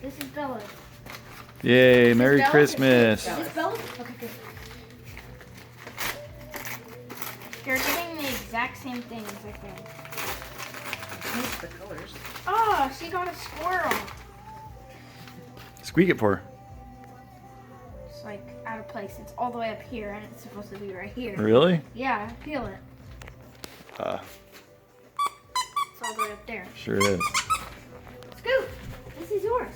This is Bella's. Yay, Merry Bella's? Christmas. Is this Bella's? Okay, good. You're getting the exact same things, I think. Mix the colors. Oh, she got a squirrel. Squeak it for her. It's like out of place. It's all the way up here, and it's supposed to be right here. Really? Yeah, feel it. Uh, It's all the way up there. sure is. Scoop, this is yours.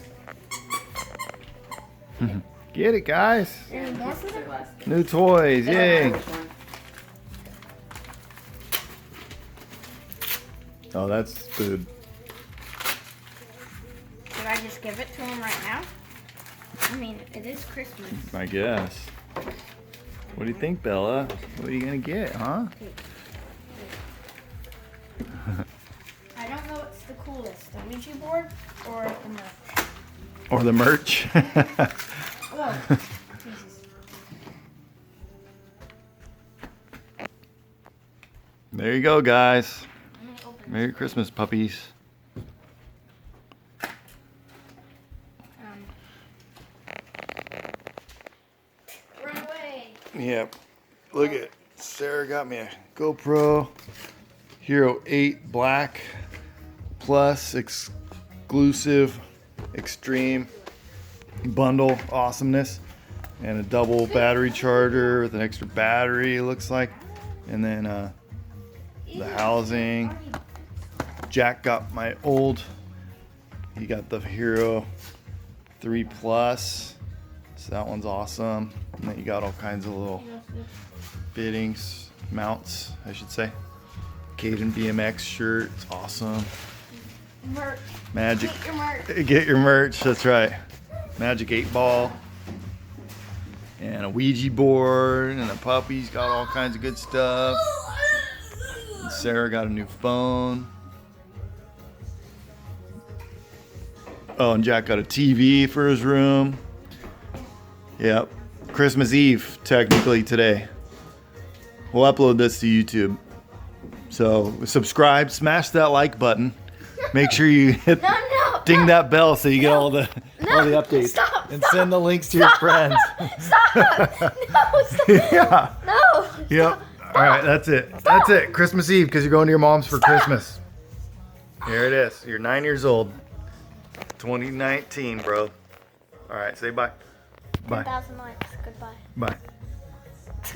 Get it, guys. Any more for Pieces them? are less. New toys, They don't yay. know which one. Oh, that's food. Should I just give it to him right now? I mean, it is Christmas. I guess. What do you think, Bella? What are you gonna get, huh? I don't know what's the coolest, the Ouija board or the merch. Or the merch? Whoa, Jesus. There you go, guys. Let me open Merry this. Christmas, puppies. Run away. Yep. Look at Sarah got me a GoPro Hero 8 Black Plus exclusive extreme bundle awesomeness, and a double battery charger with an extra battery, it looks like, and then the housing. Jack got my old, he got the Hero 3 Plus, so that one's awesome. And then you got all kinds of little fittings, mounts, I should say. Caiden BMX shirt, it's awesome. Merch. Magic, Get your merch. get your merch, that's right. Magic 8 ball. And a Ouija board, and the puppy's got all kinds of good stuff. And Sarah got a new phone. Oh, and Jack got a TV for his room. Yep. Christmas Eve, technically, today. We'll upload this to YouTube. So subscribe, smash that like button. Make sure you hit No. ding that bell so you get all the updates. Stop, and stop, send the links to your friends. Stop. No, stop. Yeah. No. Yep. All right, that's it. That's it. Christmas Eve because you're going to your mom's for Christmas. Here it is. You're 9 years old. 2019, bro. All right, say bye. Bye. 10,000 likes. Goodbye. Bye.